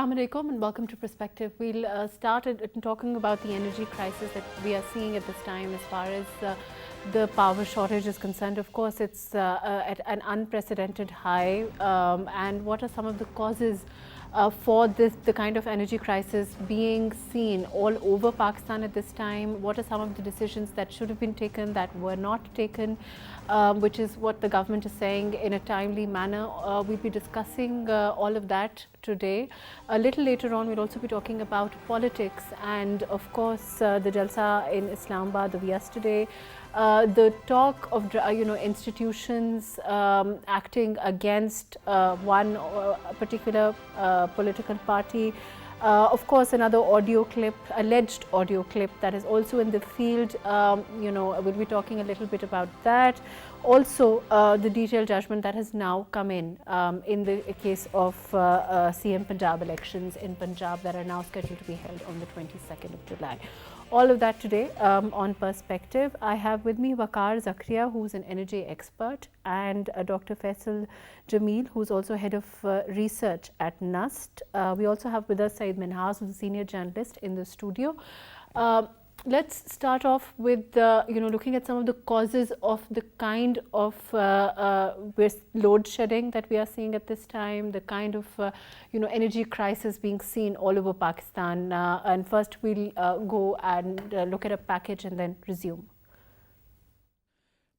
Assalamu alaikum and welcome to Perspective. We'll start talking about the energy crisis that we are seeing at this time as far as the power shortage is concerned. Of course, it's at an unprecedented high. And what are some of the causes for the kind of energy crisis being seen all over Pakistan at this time? What are some of the decisions that should have been taken that were not taken, which is what the government is saying in a timely manner? We'll be discussing all of that today. A little later on, we'll also be talking about politics and, of course, the jalsa in Islamabad of yesterday. The talk of institutions acting against one particular political party. Of course, another audio clip, alleged audio clip that is also in the field. We'll be talking a little bit about that. Also, the detailed judgment that has now come in the case of CM Punjab elections in Punjab that are now scheduled to be held on the 22nd of July. All of that today on Perspective. I have with me Waqar Zakria, who's an energy expert, and Dr. Faisal Jameel, who's also head of research at NUST. We also have with us Saeed Minhas, who's a senior journalist in the studio. Let's start off with looking at some of the causes of the kind of load shedding that we are seeing at this time, the kind of energy crisis being seen all over Pakistan. And first we'll go and look at a package and then resume.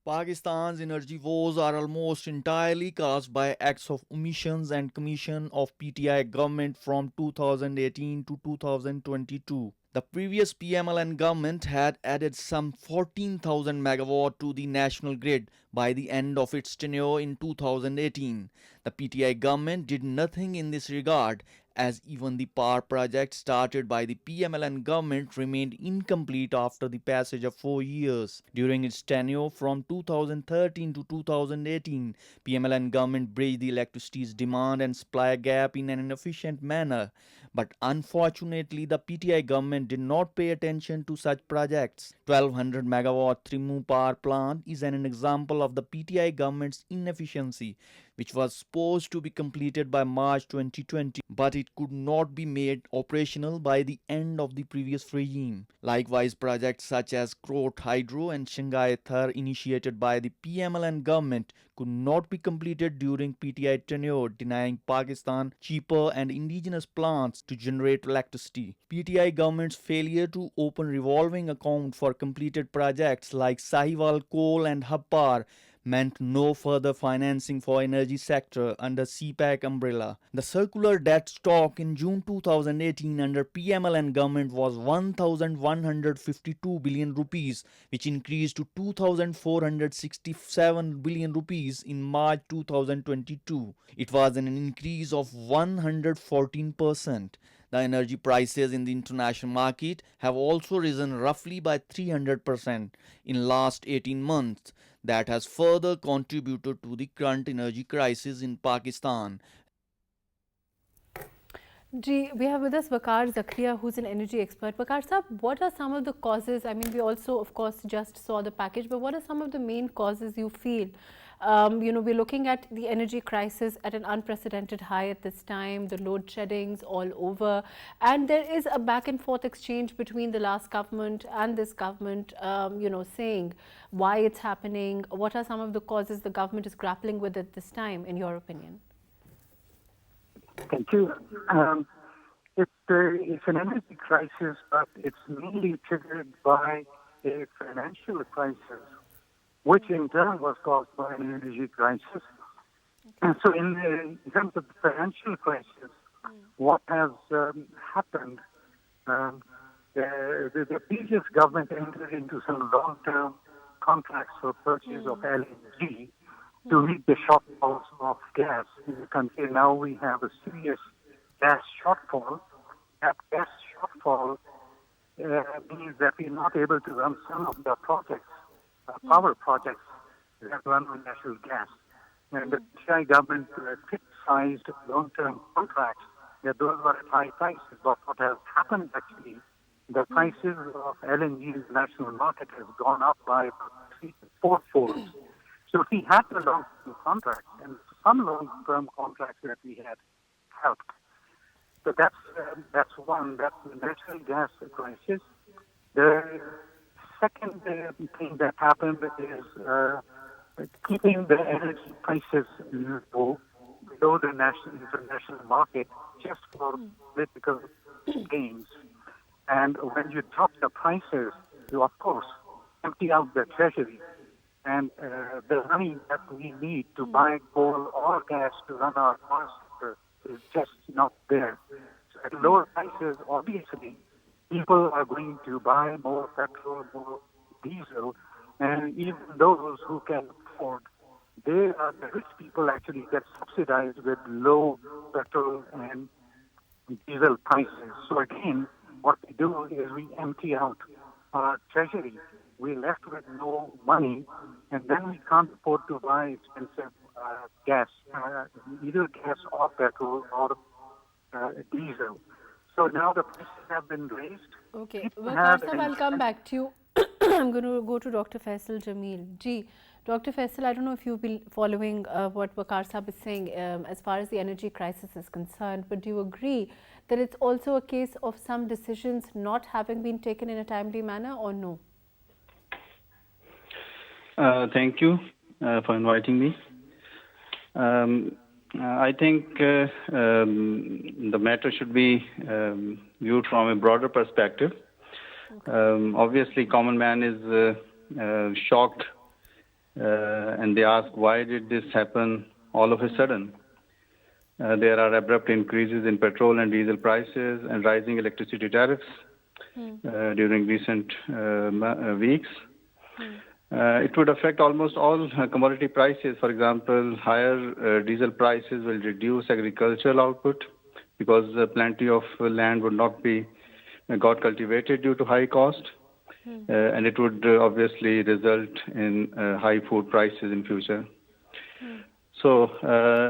Pakistan's energy woes are almost entirely caused by acts of omissions and commission of PTI government from 2018 to 2022. The previous PMLN government had added some 14,000 megawatt to the national grid by the end of its tenure in 2018. The PTI government did nothing in this regard, as even the power project started by the PMLN government remained incomplete after the passage of 4 years. During its tenure from 2013 to 2018, PMLN government bridged the electricity's demand and supply gap in an inefficient manner. But unfortunately, the PTI government did not pay attention to such projects. 1200 megawatt Trimu power plant is an example of the PTI government's inefficiency, which was supposed to be completed by March 2020, but it could not be made operational by the end of the previous regime. Likewise, projects such as Krot Hydro and Shanghai Thar, initiated by the PMLN government, could not be completed during PTI tenure, denying Pakistan cheaper and indigenous plants to generate electricity. PTI government's failure to open revolving account for completed projects like Sahiwal Coal and Hub Power meant no further financing for energy sector under CPAC umbrella. The circular debt stock in June 2018 under PMLN government was 1,152 billion rupees, which increased to 2,467 billion rupees in March 2022. It was an increase of 114%. The energy prices in the international market have also risen roughly by 300% in last 18 months. That has further contributed to the current energy crisis in Pakistan. We have with us Waqar Zakria, who's an energy expert. Waqar Sahab, what are some of the causes? I mean, we also, of course, just saw the package, but what are some of the main causes you feel? We're looking at the energy crisis at an unprecedented high at this time, the load sheddings all over, and there is a back and forth exchange between the last government and this government, saying why it's happening. What are some of the causes the government is grappling with at this time, in your opinion? Thank you. It's an energy crisis, but it's mainly triggered by a financial crisis, which in turn was caused by an energy crisis. And so in terms of the financial crisis, what has happened, the previous government entered into some long-term contracts for purchase of LNG to meet the shortfalls of gas in the country. Now we have a serious gas shortfall. That gas shortfall means that we're not able to run some of the projects, power projects that run on natural gas. And the PTI government fixed-sized long-term contracts, that those were at high prices. But what has happened actually, the prices of LNG in the national market has gone up by about 3 to 4 folds. So we had the long-term contracts, and some long-term contracts that we had helped. So that's one. That's the natural gas crisis. The second thing that happened is keeping the energy prices low, below the international market, just for political gains. And when you drop the prices, you of course empty out the treasury, and the money that we need to buy coal or gas to run our power sector is just not there. So at lower prices, obviously, people are going to buy more petrol, more diesel, and even those who can afford, they are the rich people actually get subsidized with low petrol and diesel prices. So again, what we do is we empty out our treasury. We're left with no money, and then we can't afford to buy expensive gas, either gas or petrol or diesel. So now the prices have been raised. Okay, People Waqar have Sahab, I'll come back to you. I'm going to go to Dr. Faisal Jameel. Ji, Dr. Faisal, I don't know if you've been following what Waqar Sahab is saying as far as the energy crisis is concerned, but do you agree that it's also a case of some decisions not having been taken in a timely manner, or no? Thank you for inviting me. I think the matter should be viewed from a broader perspective. Okay. Obviously, common man is shocked, and they ask, why did this happen all of a sudden? There are abrupt increases in petrol and diesel prices and rising electricity tariffs during recent weeks. It would affect almost all commodity prices. For example, higher diesel prices will reduce agricultural output because plenty of land would not be got cultivated due to high cost. And it would obviously result in high food prices in future. So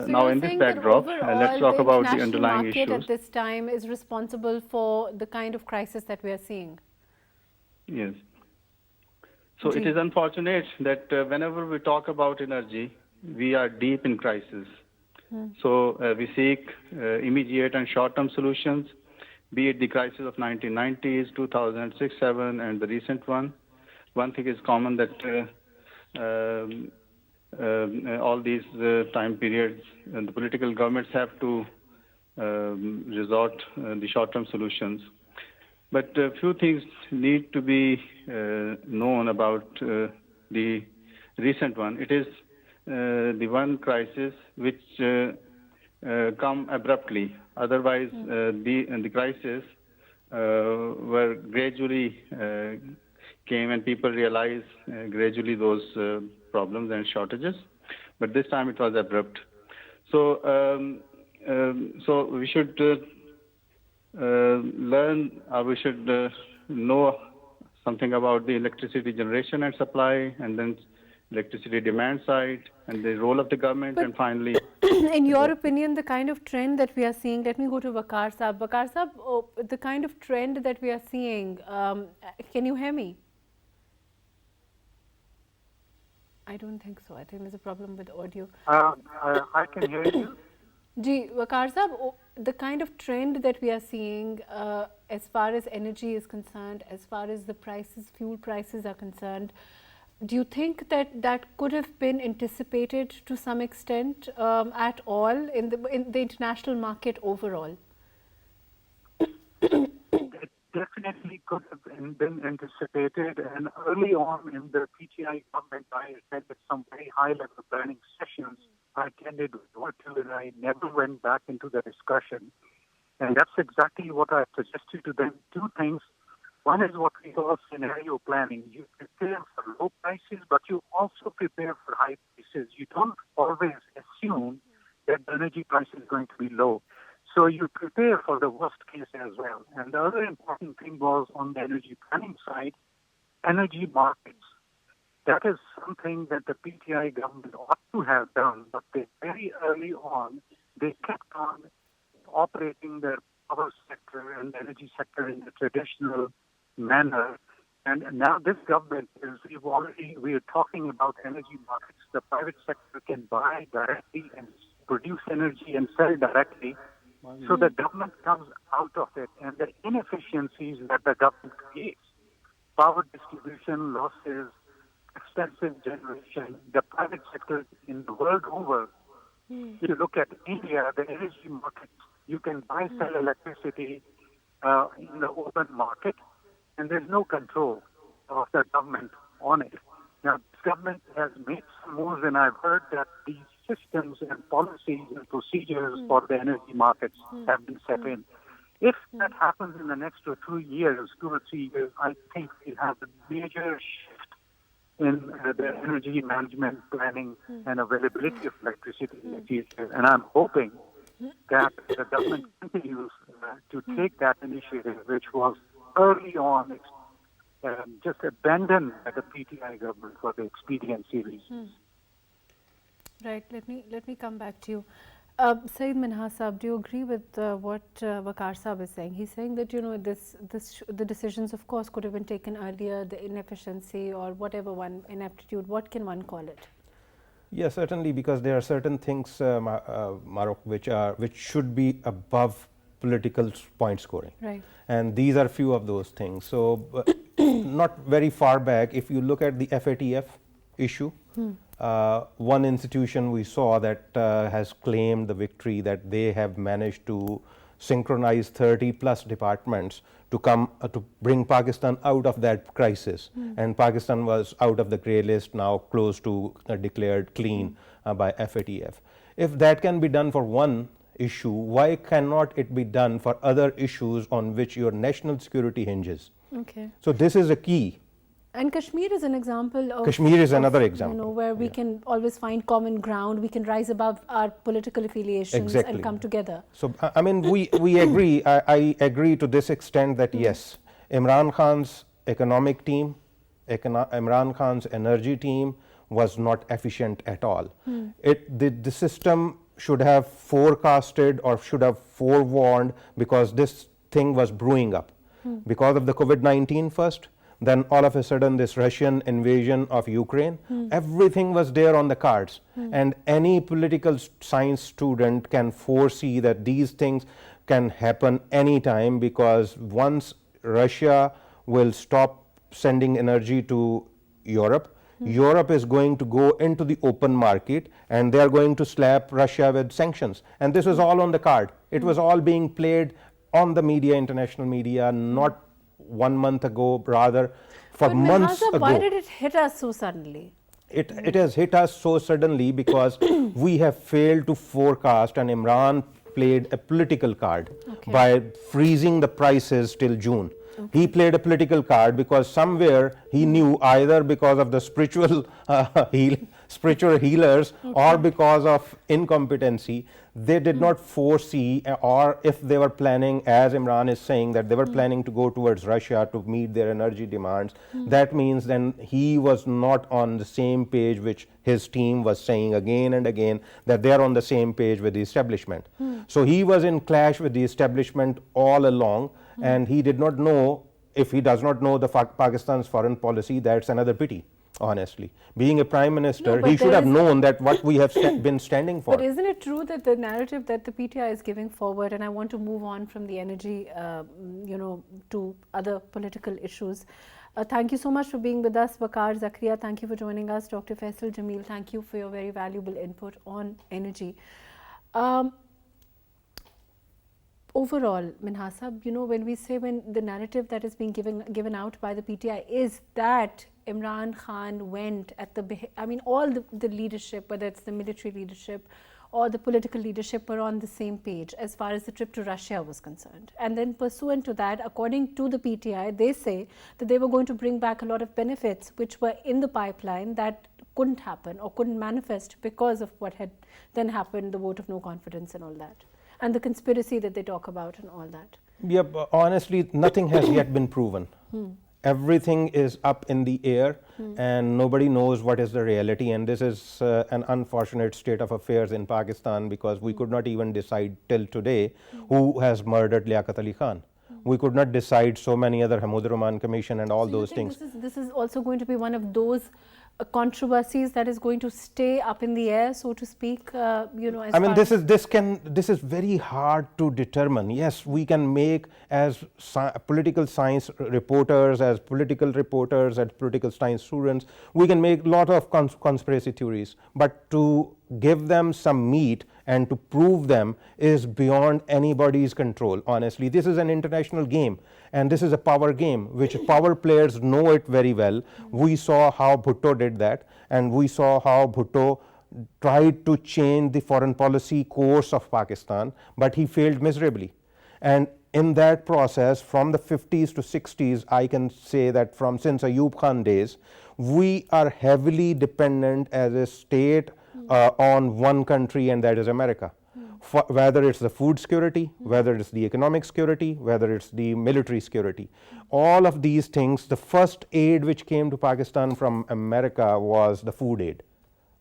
now in this backdrop, let's talk about the underlying issues. The market at this time is responsible for the kind of crisis that we are seeing. Yes. So it is unfortunate that whenever we talk about energy, we are deep in crisis. So we seek immediate and short-term solutions, be it the crisis of 1990s, 2006-7, and the recent one. One thing is common that all these time periods, the political governments have to resort the short-term solutions. But a few things need to be known about the recent one. It is the one crisis which come abruptly. Otherwise, the crisis were gradually came and people realized gradually those problems and shortages. But this time it was abrupt. So, so we should learn, or we should know something about the electricity generation and supply, and then electricity demand side, and the role of the government, and finally. In your opinion, the kind of trend that we are seeing, let me go to Waqar Sahab. Waqar Sahab, the kind of trend that we are seeing, can you hear me? I don't think so. I think there's a problem with audio. I can hear you. Ji, Waqar Sahab, the kind of trend that we are seeing as far as energy is concerned, as far as the prices, fuel prices are concerned, do you think that that could have been anticipated to some extent at all in the international market overall? It definitely could have been anticipated, and early on in the PTI government, I attended some very high-level planning sessions. I attended one or two, and I never went back into the discussion. And that's exactly what I suggested to them. Two things. One is what we call scenario planning. You prepare for low prices, but you also prepare for high prices. You don't always assume that the energy price is going to be low. So you prepare for the worst case as well. And the other important thing was on the energy planning side, energy markets. That is something that the PTI government ought to have done, but very early on, they kept on operating their power sector and the energy sector in the traditional manner. And now this government is, we are talking about energy markets. The private sector can buy directly and produce energy and sell directly. So the government comes out of it, and the inefficiencies that the government creates, power distribution losses, expensive generation, the private sector in the world over. If you look at India, the energy market, you can buy, sell electricity in the open market, and there's no control of the government on it. Now, this government has made some moves, and I've heard that these systems and policies and procedures for the energy markets have been set in. If that happens in the next 2 or 3 years, I think we'll have a major shift in the energy management, planning, and availability of electricity in the future. And I'm hoping that the government continues to take that initiative, which was early on just abandoned by the PTI government for the expediency reasons. Right. Let me come back to you. Saeed Minhas Saab, do you agree with what Waqar Saab is saying? He's saying that, you know, the decisions, of course, could have been taken earlier, the inefficiency or whatever ineptitude, what can one call it? Yes, certainly, because there are certain things, MAHRUKH, which should be above political point scoring. Right. And these are few of those things. So, not very far back, if you look at the FATF issue, one institution we saw that has claimed the victory, that they have managed to synchronize 30 plus departments to come to bring Pakistan out of that crisis, and Pakistan was out of the grey list, now close to declared clean by FATF. If that can be done for one issue, why cannot it be done for other issues on which your national security hinges? Okay. So this is a key. And Kashmir is an example of... Kashmir is another example. You know, where we can always find common ground, we can rise above our political affiliations and come together. So, I mean, we agree, I agree to this extent that yes, Imran Khan's economic team, Imran Khan's energy team was not efficient at all. The system should have forecasted or should have forewarned, because this thing was brewing up. Because of the COVID-19 first, then all of a sudden this Russian invasion of Ukraine, everything was there on the cards. And any political science student can foresee that these things can happen anytime, because once Russia will stop sending energy to Europe, Europe is going to go into the open market and they are going to slap Russia with sanctions. And this was all on the card. It was all being played on the media, international media, not 1 month ago, rather for months ago. Why did it hit us so suddenly? It has hit us so suddenly because we have failed to forecast, and Imran played a political card by freezing the prices till June. He played a political card because somewhere he knew, either because of the spiritual healers or because of incompetency, they did not foresee, or if they were planning, as Imran is saying, that they were planning to go towards Russia to meet their energy demands. That means then he was not on the same page, which his team was saying again and again, that they are on the same page with the establishment. So he was in clash with the establishment all along, and he did not know. If he does not know the Pakistan's foreign policy, that's another pity. Honestly, being a prime minister, he should have known that what we have been standing for. But isn't it true that the narrative that the PTI is giving forward, and I want to move on from the energy, to other political issues. Thank you so much for being with us, Waqar Zakria. Thank you for joining us, Dr. Faisal Jameel. Thank you for your very valuable input on energy. Overall, Minhas Saab, when we say, when the narrative that is being given out by the PTI is that Imran Khan went at all the leadership, whether it's the military leadership or the political leadership, were on the same page as far as the trip to Russia was concerned. And then pursuant to that, according to the PTI, they say that they were going to bring back a lot of benefits which were in the pipeline that couldn't happen or couldn't manifest because of what had then happened, the vote of no confidence and all that, and the conspiracy that they talk about and all that. Yeah, but honestly, nothing has yet been proven. Everything is up in the air, and nobody knows what is the reality. And this is an unfortunate state of affairs in Pakistan, because we could not even decide till today who has murdered Liaquat Ali Khan. We could not decide so many other Hamood Rahman Commission and all those things. This is also going to be one of those controversies that is going to stay up in the air, so to speak? As I mean, far this is very hard to determine. Yes, we can make as political science reporters, as political science students, we can make a lot of conspiracy theories. But to give them some meat and to prove them is beyond anybody's control. Honestly, this is an international game, and this is a power game, which power players know it very well. We saw how Bhutto did that, and we saw how Bhutto tried to change the foreign policy course of Pakistan, but he failed miserably. And in that process, from the 50s to 60s, I can say that since Ayub Khan days, we are heavily dependent as a state on one country, and that is America. Whether it's the food security, whether it's the economic security, whether it's the military security, all of these things, the first aid which came to Pakistan from America was the food aid.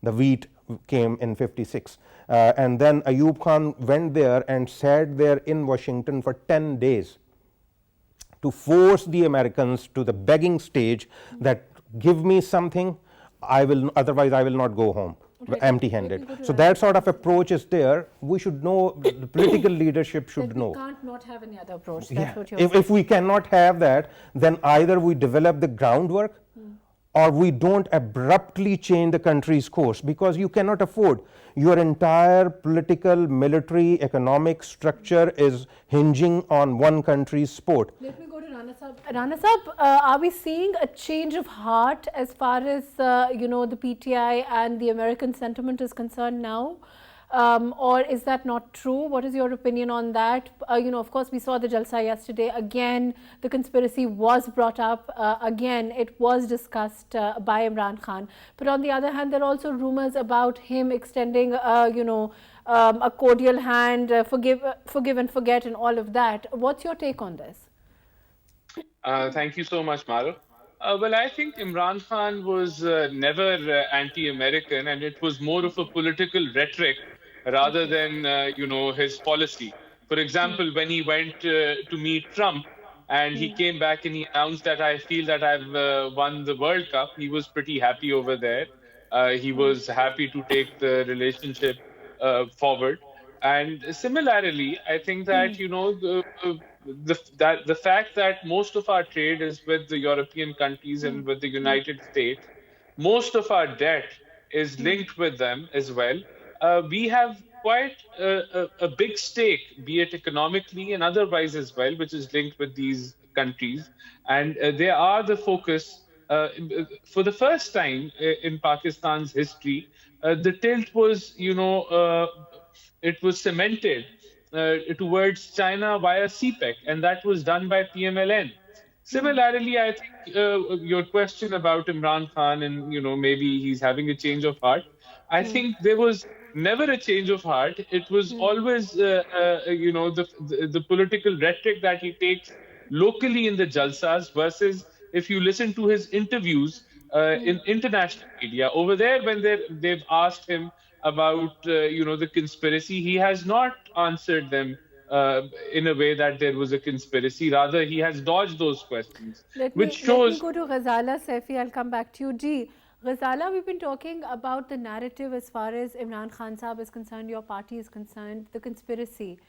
The wheat came in 56. And then Ayub Khan went there and sat there in Washington for 10 days to force the Americans to the begging stage that give me something, otherwise I will not go home empty-handed. So that sort of approach is there. We should know, the political leadership should know. We can't not have any other approach. Yeah. That's what you're saying. If we cannot have that, then either we develop the groundwork or we don't abruptly change the country's course, because you cannot afford. Your entire political, military, economic structure is hinging on one country's sport. Let me go to Rana Sahab. Rana Sahab, are we seeing a change of heart as far as, the PTI and the American sentiment is concerned now? Or is that not true? What is your opinion on that? Of course, we saw the jalsa yesterday. Again, the conspiracy was brought up. Again, it was discussed by Imran Khan. But on the other hand, there are also rumors about him extending, a cordial hand, forgive and forget, and all of that. What's your take on this? Thank you so much, MAHRUKH. Well, I think Imran Khan was never anti-American, and it was more of a political rhetoric rather than, his policy. For example, when he went to meet Trump and he came back and he announced that I feel that I've won the World Cup, he was pretty happy over there. He was happy to take the relationship forward. And similarly, I think that, the fact that most of our trade is with the European countries and with the United States, most of our debt is linked with them as well. We have quite a big stake, be it economically and otherwise as well, which is linked with these countries. And they are the focus. For the first time in Pakistan's history, the tilt was, it was cemented towards China via CPEC, and that was done by PMLN. Similarly, I think your question about Imran Khan and, maybe he's having a change of heart, I think there was never a change of heart. It was always, the political rhetoric that he takes locally in the jalsas versus if you listen to his interviews in international media. Over there, when they've asked him about, the conspiracy, he has not answered them in a way that there was a conspiracy. Rather, he has dodged those questions, Let me go to Ghazala Saifi. I'll come back to you. Ji, Ghazala, we've been talking about the narrative as far as Imran Khan Sahab is concerned, your party is concerned, the conspiracy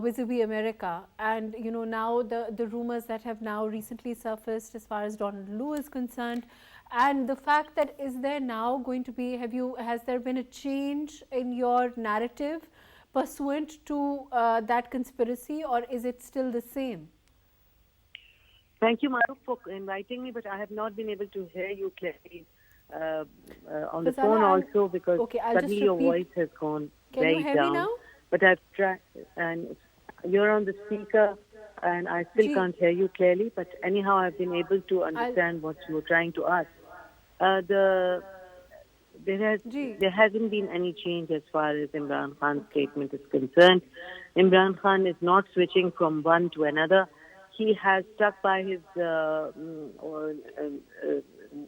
vis-a-vis America. And, now the rumors that have now recently surfaced as far as Donald Lu is concerned. And the fact that is there now going to be, has there been a change in your narrative pursuant to that conspiracy, or is it still the same? Thank you, MAHRUKH, for inviting me, but I have not been able to hear you clearly on the phone also, because suddenly your voice has gone very down. Can you hear me now? But I've tried, and you're on the speaker, and I still can't hear you clearly. But anyhow, I've been able to understand what you're trying to ask. There hasn't been any change as far as Imran Khan's statement is concerned. Imran Khan is not switching from one to another. He has stuck by his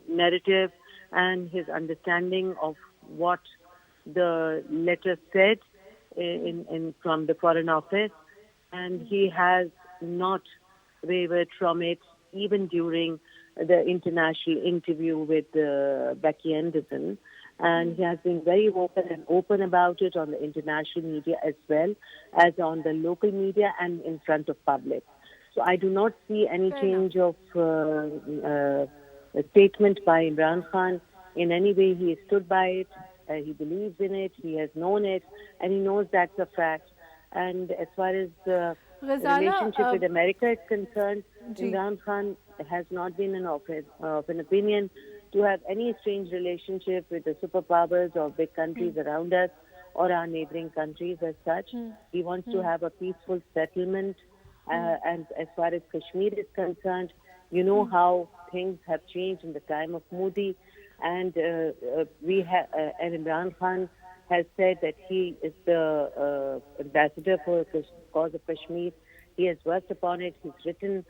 narrative and his understanding of what the letter said from the Foreign Office, and he has not wavered from it even during the international interview with Becky Anderson, and he has been very open about it on the international media as well as on the local media and in front of public. So I do not see any change of statement by Imran Khan. In any way, he stood by it, he believes in it, he has known it, and he knows that's a fact. And as far as the relationship with America is concerned, Imran Khan has not been of an opinion to have any strange relationship with the superpowers or big countries around us or our neighboring countries as such. He wants to have a peaceful settlement. And as far as Kashmir is concerned, you know how things have changed in the time of Modi, and and Imran Khan has said that he is the ambassador for the cause of Kashmir. He has worked upon it. He's written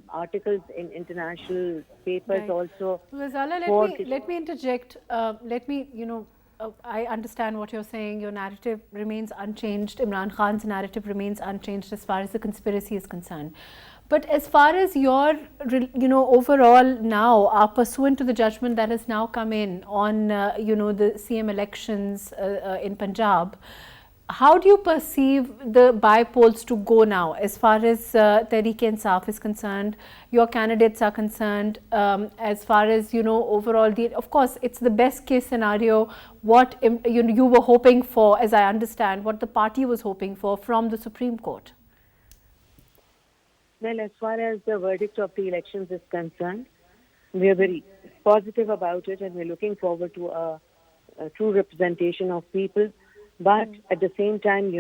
articles in international papers also. Ghazala, let me interject. I understand what you're saying. Your narrative remains unchanged. Imran Khan's narrative remains unchanged as far as the conspiracy is concerned. But as far as your, overall now, pursuant to the judgment that has now come in on, the CM elections in Punjab, how do you perceive the by-polls to go now as far as Tehreek-e-Insaf is concerned, your candidates are concerned, as far as, overall, of course, it's the best case scenario, what you were hoping for, as I understand, what the party was hoping for from the Supreme Court? Well, as far as the verdict of the elections is concerned, we are very positive about it and we're looking forward to a true representation of people. But at the same time,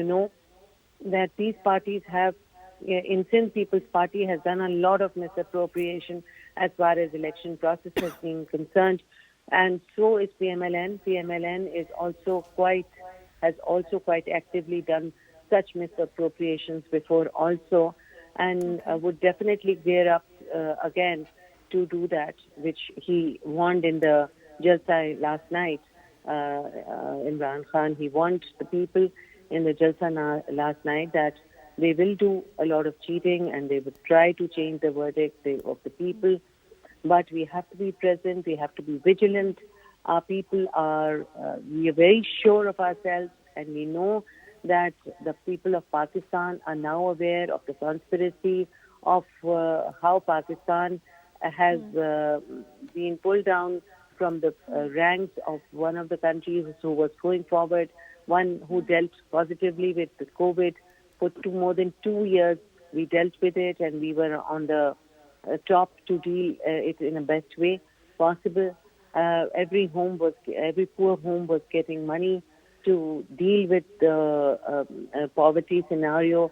that these parties have, in Sindh People's Party has done a lot of misappropriation as far as election process has been concerned. And so is PMLN. PMLN has also quite actively done such misappropriations before also, and would definitely gear up again to do that, which he warned in the jalsa last night. Imran Khan, he warned the people in the jalsa last night that they will do a lot of cheating and they would try to change the verdict of the people. But we have to be present, we have to be vigilant. Our people we are very sure of ourselves, and we know that the people of Pakistan are now aware of the conspiracy of how Pakistan has been pulled down from the ranks of one of the countries who was going forward, one who dealt positively with the COVID for more than 2 years. We dealt with it and we were on the top to deal it in the best way possible. Every poor home was getting money to deal with the poverty scenario.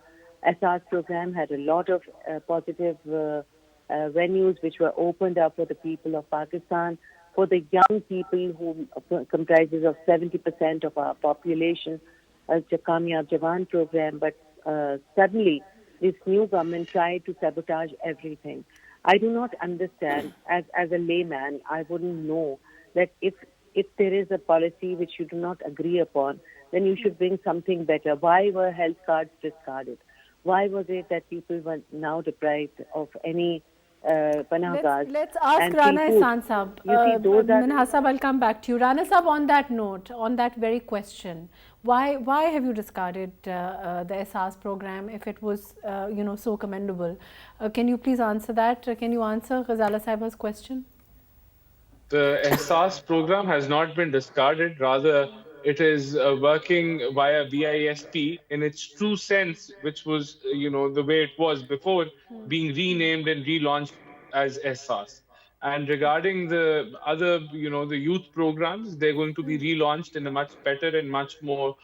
SARS program had a lot of positive venues which were opened up for the people of Pakistan, for the young people who comprises of 70% of our population, Kamyab Jawan program. But suddenly this new government tried to sabotage everything. I do not understand, as a layman, I wouldn't know that if there is a policy which you do not agree upon, then you should bring something better. Why were health cards discarded? Why was it that people were now deprived of any Panah cards? Let's ask Rana Ehsan Sahab. Minhas Sahab, I'll come back to you. Rana Sahab, on that note, on that very question, why have you discarded the SARS program if it was so commendable? Can you please answer that? Can you answer Ghazala Sahiba's question? The SARS program has not been discarded. Rather, it is working via VISP in its true sense, which was, the way it was before, being renamed and relaunched as SARS. And regarding the other, the youth programs, they're going to be relaunched in a much better and much more,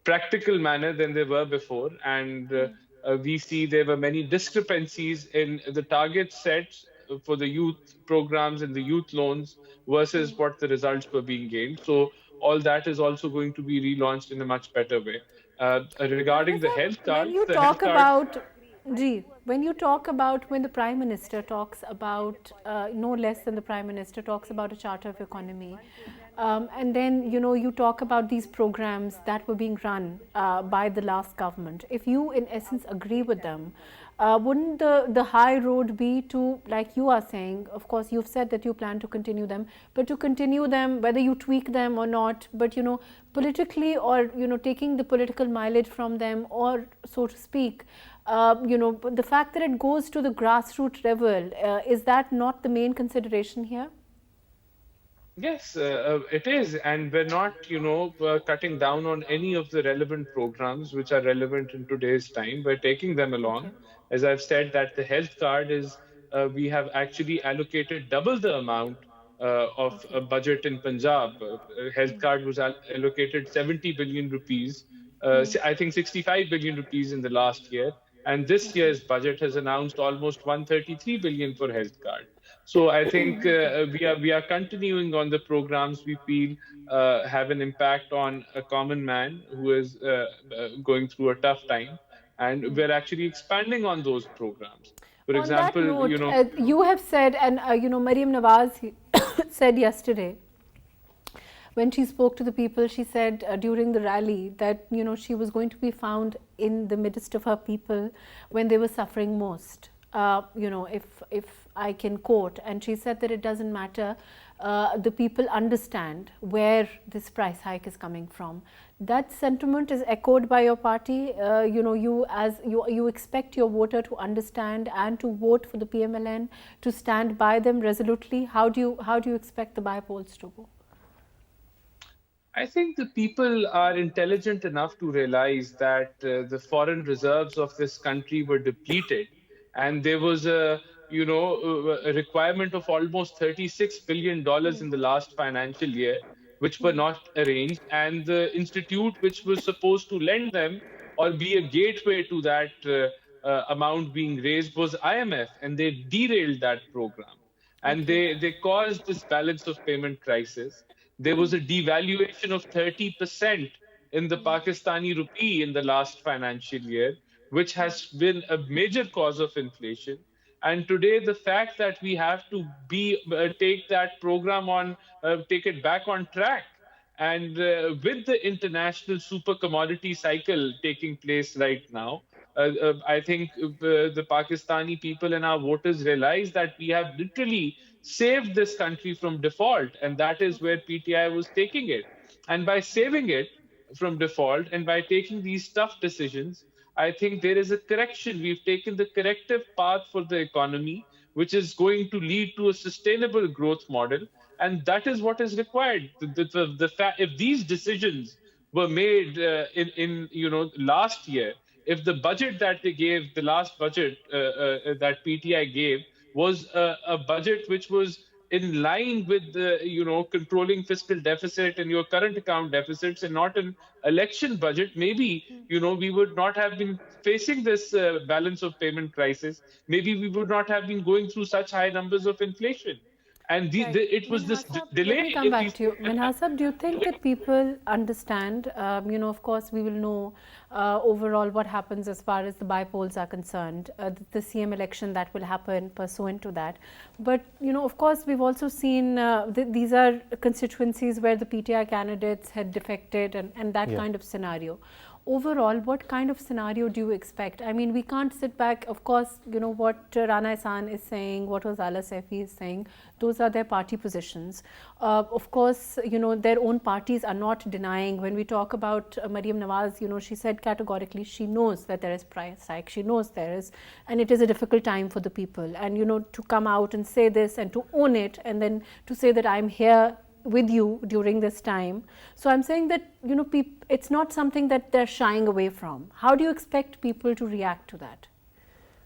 practical manner than they were before. And we see there were many discrepancies in the target sets for the youth programs and the youth loans versus what the results were being gained. So all that is also going to be relaunched in a much better way. Regarding the health cards, when you talk about when you talk about, when the Prime Minister talks about, no less than the Prime Minister talks about a charter of economy, and then, you talk about these programs that were being run by the last government. If you, in essence, agree with them, wouldn't the high road be to, like you are saying, of course, you've said that you plan to continue them, but to continue them, whether you tweak them or not, but, politically, or, taking the political mileage from them, or so to speak, the fact that it goes to the grassroots level, is that not the main consideration here? Yes, it is, and we're not, cutting down on any of the relevant programs which are relevant in today's time. We're taking them along. As I've said, that the health card is, we have actually allocated double the amount of a budget in Punjab. Health card was allocated 70 billion rupees, I think 65 billion rupees in the last year. And this year's budget has announced almost 133 billion for health card. So I think we are continuing on the programs we feel have an impact on a common man who is going through a tough time, and we're actually expanding on those programs. For example, that note, you have said, and Maryam Nawaz said yesterday, when she spoke to the people, she said during the rally that she was going to be found in the midst of her people when they were suffering most. If I can quote, and she said that it doesn't matter, the people understand where this price hike is coming from. That sentiment is echoed by your party. You expect your voter to understand and to vote for the PMLN, to stand by them resolutely. How do you expect the by-polls to go? I think the people are intelligent enough to realize that the foreign reserves of this country were depleted, and there was a requirement of almost $36 billion in the last financial year, which were not arranged, and the institute which was supposed to lend them or be a gateway to that amount being raised was IMF, and they derailed that program, and they caused this balance of payment crisis. There was a devaluation of 30% in the Pakistani rupee in the last financial year, which has been a major cause of inflation. And today, the fact that we have to take that program on, take it back on track, and with the international super commodity cycle taking place right now, I think the Pakistani people and our voters realize that we have literally saved this country from default, and that is where PTI was taking it. And by saving it from default and by taking these tough decisions, I think there is a correction. We've taken the corrective path for the economy, which is going to lead to a sustainable growth model, and that is what is required. If these decisions were made in last year, if the budget that they gave, the last budget that PTI gave, was a budget which was in line with the, controlling fiscal deficit and your current account deficits, and not an election budget, maybe, we would not have been facing this balance of payment crisis. Maybe we would not have been going through such high numbers of inflation. And it was this delay. Let me come back to you. Minhasab, do you think that people understand, of course, we will know overall what happens as far as the by-polls are concerned, the CM election that will happen pursuant to that. But, of course, we've also seen these are constituencies where the PTI candidates had defected and that kind of scenario. Overall, what kind of scenario do you expect? I mean, we can't sit back. Of course, what Rana Ehsan is saying, what Uzala Saifi is saying, those are their party positions. Of course, their own parties are not denying. When we talk about Maryam Nawaz, she said categorically she knows that there is price hike. She knows there is, and it is a difficult time for the people. And, to come out and say this and to own it, and then to say that I'm here with you during this time. So I'm saying that, it's not something that they're shying away from. How do you expect people to react to that?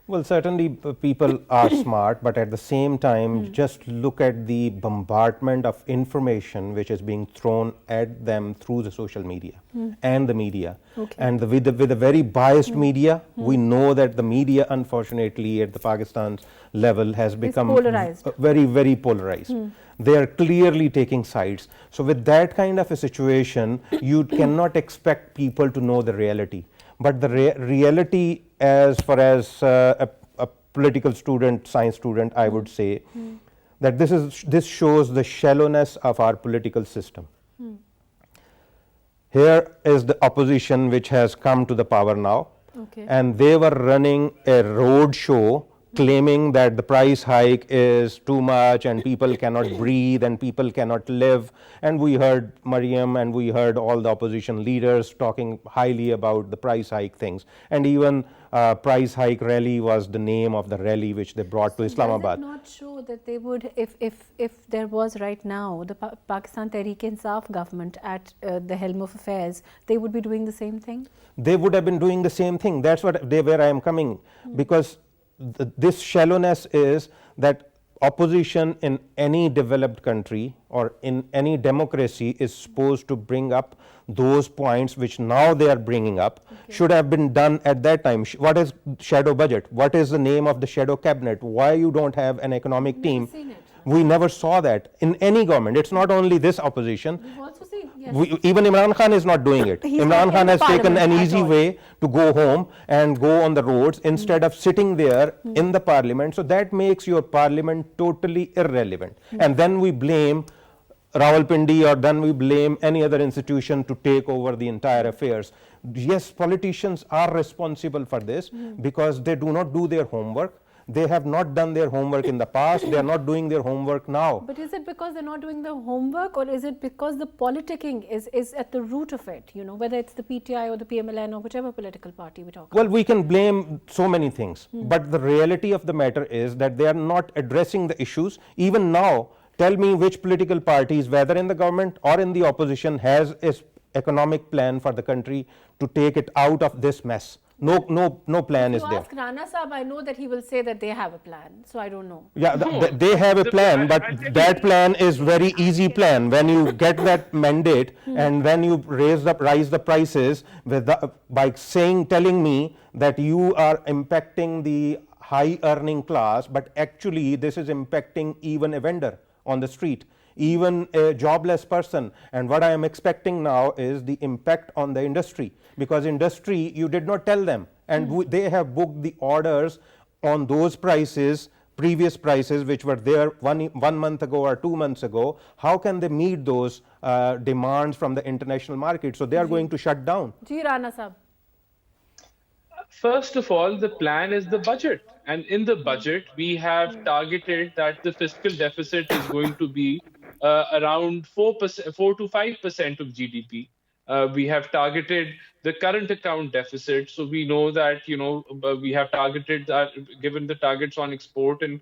Well, certainly people are smart, but at the same time, just look at the bombardment of information which is being thrown at them through the social media and the media. And with the very biased media, we know that the media, unfortunately, at the Pakistan's level has become polarized. Very, very polarized. They are clearly taking sides. So with that kind of a situation, you cannot expect people to know the reality. But the reality as far as a political student, science student, I would say that this shows the shallowness of our political system. Here is the opposition which has come to the power now, and they were running a road show claiming that the price hike is too much and people cannot breathe and people cannot live. And we heard Mariam and we heard all the opposition leaders talking highly about the price hike things. And even price hike rally was the name of the rally which they brought to Islamabad. Does it not show that they would, if there was right now the Pakistan Tehreek-e-Insaf government at the helm of affairs, they would be doing the same thing? They would have been doing the same thing. That's where I am coming, because this shallowness is that opposition in any developed country or in any democracy is supposed to bring up those points which now they are bringing up, should have been done at that time. What is shadow budget? What is the name of the shadow cabinet? Why you don't have an economic team? We never saw that in any government. It's not only this opposition. We've also seen, yes. Even Imran Khan is not doing it. Imran Khan has taken an easy way to go home and go on the roads instead of sitting there in the parliament. So that makes your parliament totally irrelevant. And then we blame Rawalpindi, or then we blame any other institution to take over the entire affairs. Yes, politicians are responsible for this because they do not do their homework. They have not done their homework in the past. They are not doing their homework now. But is it because they're not doing the homework, or is it because the politicking is at the root of it, you know, whether it's the PTI or the PMLN or whichever political party we talk about? Well, we can blame so many things, but the reality of the matter is that they are not addressing the issues. Even now, tell me which political parties, whether in the government or in the opposition, has an economic plan for the country to take it out of this mess. No plan is there. If you ask Rana Saab, I know that he will say that they have a plan. So I don't know. Yeah, they have a plan, but that plan is very easy plan. When you get that mandate and when you rise the prices by telling me that you are impacting the high earning class, but actually this is impacting even a vendor on the street, even a jobless person. And what I am expecting now is the impact on the industry, because industry, you did not tell them, and they have booked the orders on those prices, previous prices which were there one month ago or 2 months ago. How can they meet those demands from the international market? So they are going to shut down. Ji Rana Saab. First of all, the plan is the budget. And in the budget, we have targeted that the fiscal deficit is going to be around 4 to 5% of GDP. We have targeted the current account deficit. So we know that, we have targeted that, given the targets on export and,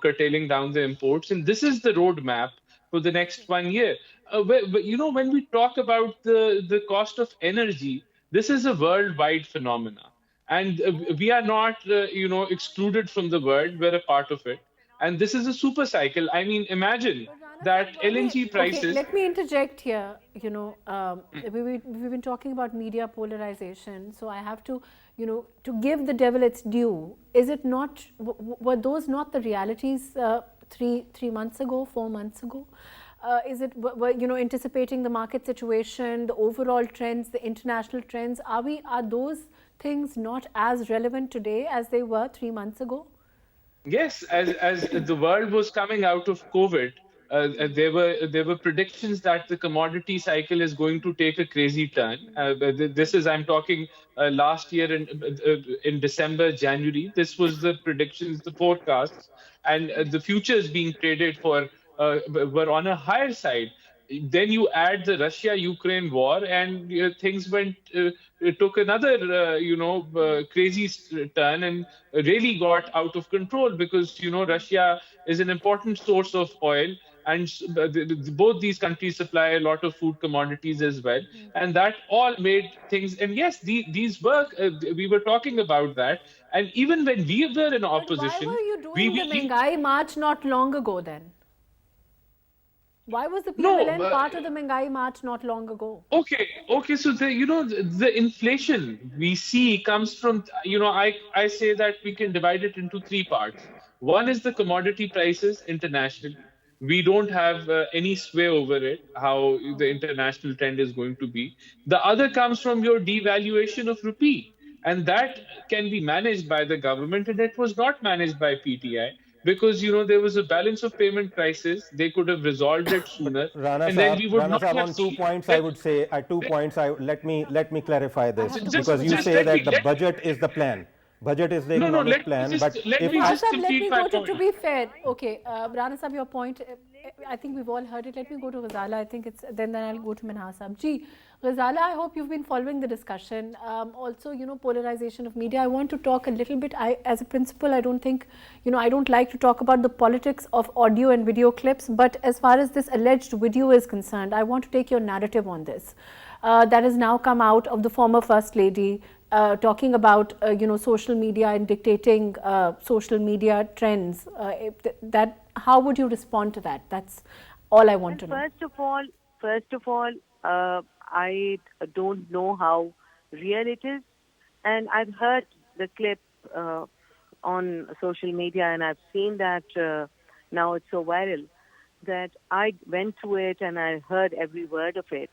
curtailing down the imports. And this is the roadmap for the next 1 year. When we talk about the cost of energy, this is a worldwide phenomena. And we are not, excluded from the world. We're a part of it. And this is a super cycle. I mean, imagine that LNG prices... Okay, let me interject here. We've been talking about media polarization. So I have to, to give the devil its due. Is it not, were those not the realities 3 months ago, 4 months ago? Is it, anticipating the market situation, the overall trends, the international trends? Are those things not as relevant today as they were 3 months ago? Yes, as the world was coming out of COVID, there were predictions that the commodity cycle is going to take a crazy turn. I'm talking last year in December, January. This was the predictions, the forecasts, and the futures being traded for were on a higher side. Then you add the Russia-Ukraine war, and things took another, crazy turn and really got out of control because, Russia is an important source of oil, and both these countries supply a lot of food commodities as well. And that all made things, and yes, these work, we were talking about that. And even when we were in opposition... But why were you doing the Mengai March not long ago then? Why was the PMLN part of the Mengai March not long ago? Okay. So the inflation we see comes from, I say that we can divide it into 3 parts. One is the commodity prices internationally. We don't have any sway over it, how the international trend is going to be. The other comes from your devaluation of rupee. and that can be managed by the government, and it was not managed by PTI because there was a balance of payment crisis. They could have resolved it sooner, and then we would not have on 2 seen. points I would say, 2 points let me clarify this, because you just say let me- that the budget is the plan. Budget is the No, economic plan, but let if me I- just complete my point. To be fair, okay, Rana Sahab, your point, I think we've all heard it. Let me go to Ghazala. I think it's then I'll go to Minhas Sahab. Ji, Ghazala, I hope you've been following the discussion. Also, polarization of media. I want to talk a little bit. As a principal, I don't think, I don't like to talk about the politics of audio and video clips. But as far as this alleged video is concerned, I want to take your narrative on this. That has now come out of the former First Lady. Talking about social media and dictating social media trends, how would you respond to that? That's all I want to know. First of all, I don't know how real it is, and I've heard the clip on social media, and I've seen that now it's so viral that I went through it and I heard every word of it,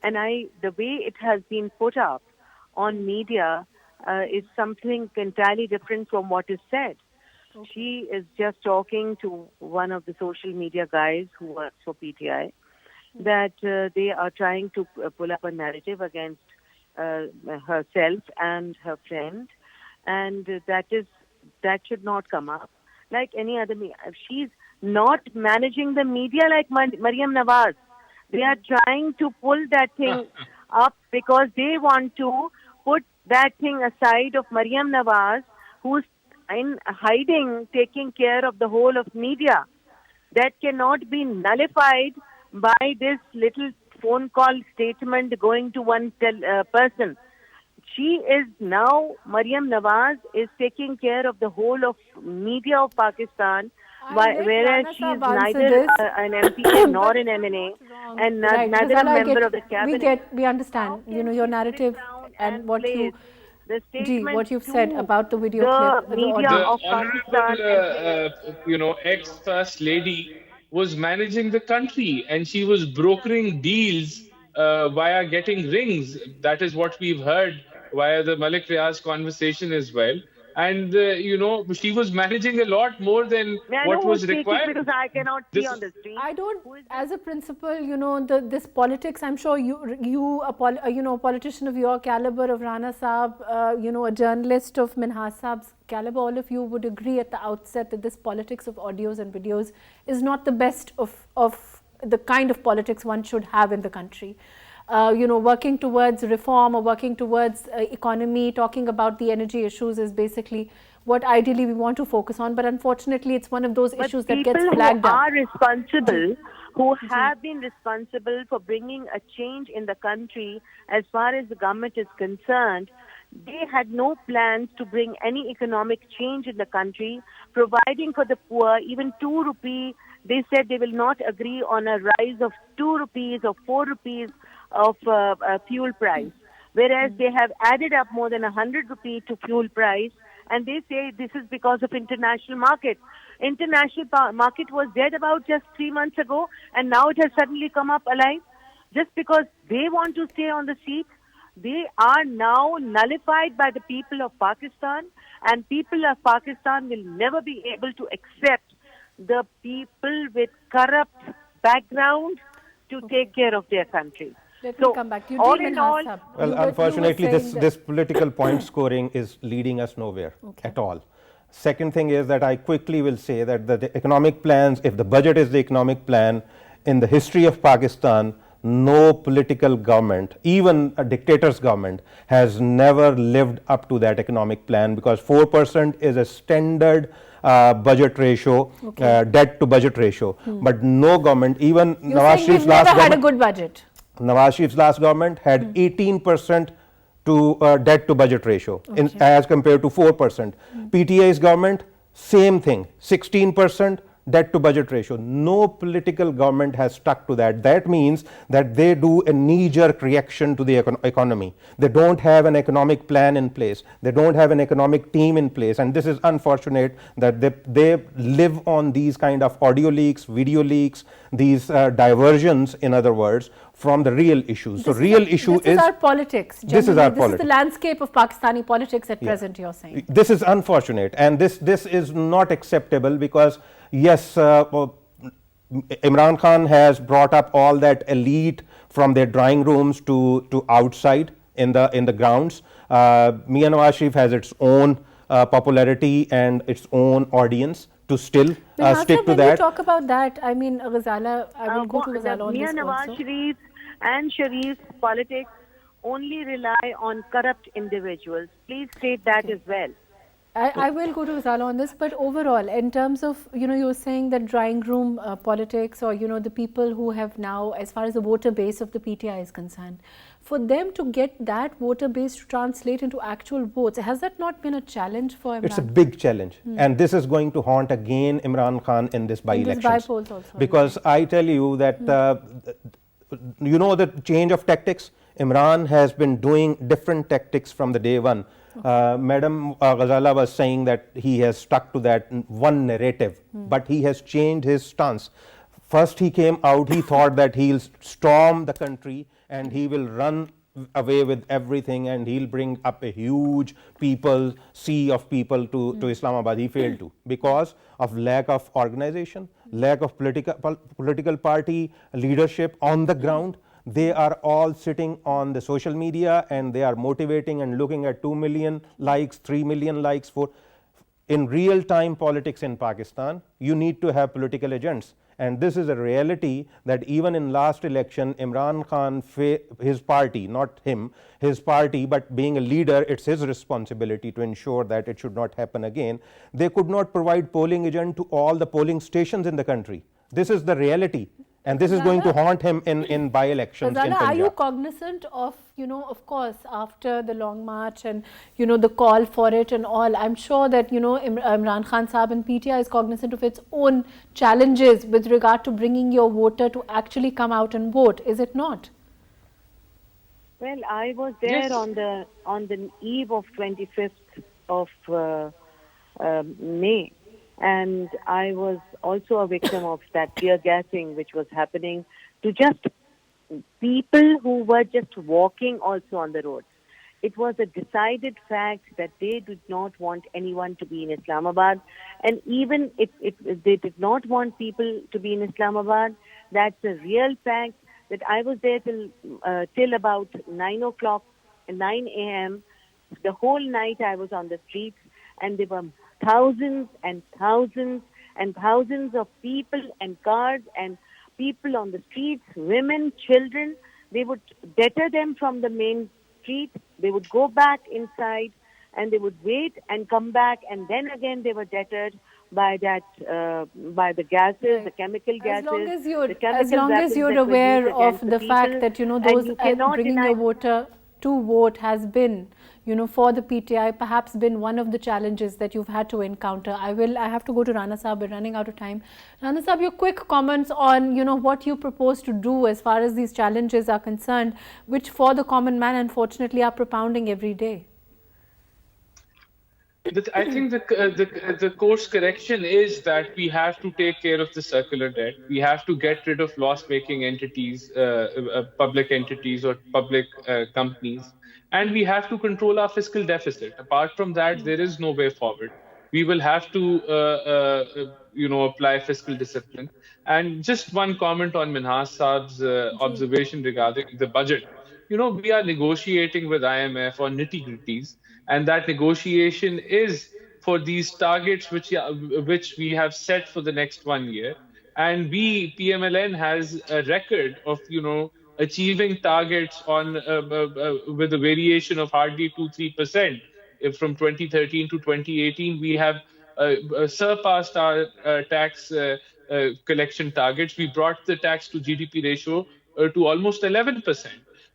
and the way it has been put up on media is something entirely different from what is said. Okay. She is just talking to one of the social media guys who works for PTI that they are trying to pull up a narrative against herself and her friend, and that should not come up like any other media. She's not managing the media like Maryam Nawaz. They are trying to pull that thing up because they want to put that thing aside of Maryam Nawaz, who's in hiding, taking care of the whole of media. That cannot be nullified by this little phone call statement going to one person. She is now, Maryam Nawaz is taking care of the whole of media of Pakistan, whereas she is neither an MP nor an MNA and neither a member of the cabinet. We understand, your narrative and what you've said about the video clip. The media of Pakistan, ex-First Lady was managing the country, and she was brokering deals via getting rings. That is what we've heard via the Malik Riaz conversation as well. And, she was managing a lot more than what was required. Because I cannot see on the street. I don't, as a principal, this politics, I'm sure a politician of your caliber, of Rana Saab, a journalist of Minhas Saab's caliber, all of you would agree at the outset that this politics of audios and videos is not the best of the kind of politics one should have in the country. Working towards reform or working towards economy, talking about the energy issues is basically what ideally we want to focus on. But unfortunately, it's one of those issues that gets flagged up. Who have been responsible for bringing a change in the country as far as the government is concerned, they had no plans to bring any economic change in the country, providing for the poor, even 2 rupee. They said they will not agree on a rise of 2 rupees or 4 rupees of fuel price, whereas they have added up more than 100 rupees to fuel price, and they say this is because of international market. International market was dead about just 3 months ago, and now it has suddenly come up alive. Just because they want to stay on the seat, they are now nullified by the people of Pakistan, and people of Pakistan will never be able to accept the people with corrupt background to take care of their country. Let me come back to you. All in all, well, unfortunately, this political point scoring is leading us nowhere at all. Second thing is that I quickly will say that the economic plans, if the budget is the economic plan, in the history of Pakistan, no political government, even a dictator's government, has never lived up to that economic plan, because 4% is a standard budget ratio, debt to budget ratio. But no government, even Nawaz Sharif's last government, had a good budget. Nawaz Sharif's last government had 18% to debt to budget ratio as compared to 4%. PTI's government, same thing, 16% debt to budget ratio. No political government has stuck to that. That means that they do a knee-jerk reaction to the economy. They don't have an economic plan in place. They don't have an economic team in place. And this is unfortunate that they live on these kind of audio leaks, video leaks, these diversions, in other words, from the real issues. So real issue is our politics. This is our politics. This is the landscape of Pakistani politics at present, you're saying. This is unfortunate, and this is not acceptable, because yes, Imran Khan has brought up all that elite from their drawing rooms to outside in the grounds. Mian Nawaz Sharif has its own popularity and its own audience to still stick to that. When you talk about that, I mean, Ghazala, I will go to Ghazala on this also. Mian Nawaz Sharif and Sharif's politics only rely on corrupt individuals. Please state that as well. I will go to Ghazala on this, but overall, in terms of, you were saying that drawing room politics, or, the people who have now, as far as the voter base of the PTI is concerned, for them to get that voter base to translate into actual votes, has that not been a challenge for Imran? It's a big challenge, and this is going to haunt again Imran Khan in this by-elections. Because I tell you that, the change of tactics, Imran has been doing different tactics from the day one. Madam Ghazala was saying that he has stuck to that one narrative, but he has changed his stance. First he came out, he thought that he'll storm the country and he will run away with everything, and he'll bring up a huge sea of people to Islamabad. He failed to, because of lack of organization, lack of political party leadership on the ground. They are all sitting on the social media, and they are motivating and looking at 2 million likes, 3 million likes. In real-time politics in Pakistan, you need to have political agents. And this is a reality that even in last election, Imran Khan, his party, not him, his party, but being a leader, it's his responsibility to ensure that it should not happen again. They could not provide polling agent to all the polling stations in the country. This is the reality. And this is going to haunt him in by-elections in Punjab. Are you cognizant of, of course, after the long march and, the call for it and all, I'm sure that, Imran Khan Sahab and PTI is cognizant of its own challenges with regard to bringing your voter to actually come out and vote, is it not? Well, I was there on the eve of 25th of May. And I was also a victim of that tear gassing which was happening to just people who were just walking also on the roads. It was a decided fact that they did not want anyone to be in Islamabad. And even if they did not want people to be in Islamabad, that's a real fact that I was there till about 9 a.m. The whole night I was on the streets, and there were thousands and thousands and thousands of people and cars and people on the streets, women, children. They would deter them from the main street. They would go back inside and they would wait and come back, and then again they were deterred by that, by the gases, the chemical gases. As long as you're aware of the fact that, those bringing your voter to vote has been, for the PTI, perhaps been one of the challenges that you've had to encounter. I have to go to Rana Sahab. We're running out of time. Rana Sahab, your quick comments on, what you propose to do as far as these challenges are concerned, which for the common man, unfortunately, are propounding every day. I think the course correction is that we have to take care of the circular debt. We have to get rid of loss-making entities, public entities or public companies. And we have to control our fiscal deficit. Apart from that, there is no way forward. We will have to, apply fiscal discipline. And just one comment on Minhas Saab's observation regarding the budget. We are negotiating with IMF on nitty-gritties, and that negotiation is for these targets which we have set for the next 1 year. And PMLN has a record of, achieving targets on with a variation of hardly 2-3%. If from 2013 to 2018, we have surpassed our tax collection targets. We brought the tax to GDP ratio to almost 11%.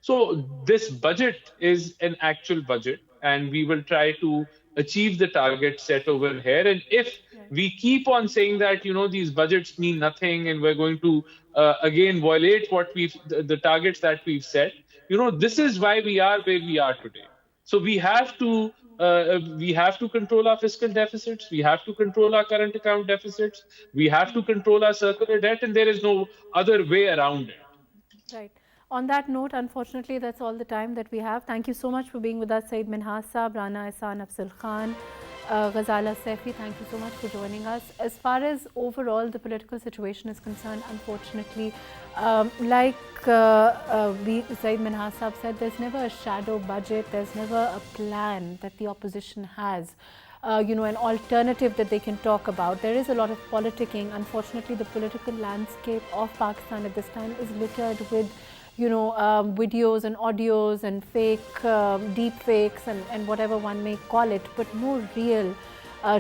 So this budget is an actual budget, and we will try to achieve the target set over here. And if we keep on saying that, these budgets mean nothing and we're going to again violate what the targets that we've set, this is why we are where we are today. So we have to control our fiscal deficits. We have to control our current account deficits. We have to control our circular debt, and there is no other way around it. Right. On that note, unfortunately, that's all the time that we have. Thank you so much for being with us, Saeed Minhas Saab, Rana Ihsan Afzal Khan, Ghazala Saifi. Thank you so much for joining us. As far as overall the political situation is concerned, unfortunately, like Saeed Minhas Saab said, there's never a shadow budget. There's never a plan that the opposition has. An alternative that they can talk about. There is a lot of politicking. Unfortunately, the political landscape of Pakistan at this time is littered with, videos and audios and fake, deep fakes and whatever one may call it, but no real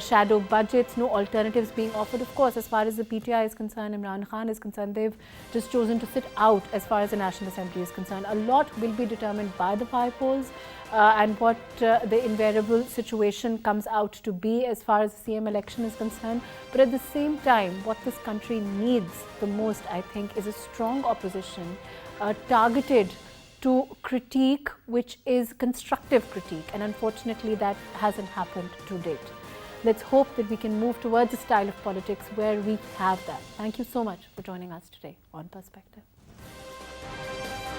shadow budgets, no alternatives being offered. Of course, as far as the PTI is concerned, Imran Khan is concerned, they've just chosen to sit out as far as the National Assembly is concerned. A lot will be determined by the pie polls and what the invariable situation comes out to be as far as the CM election is concerned. But at the same time, what this country needs the most, I think, is a strong opposition targeted to critique, which is constructive critique. And unfortunately, that hasn't happened to date. Let's hope that we can move towards a style of politics where we have that. Thank you so much for joining us today on Perspective.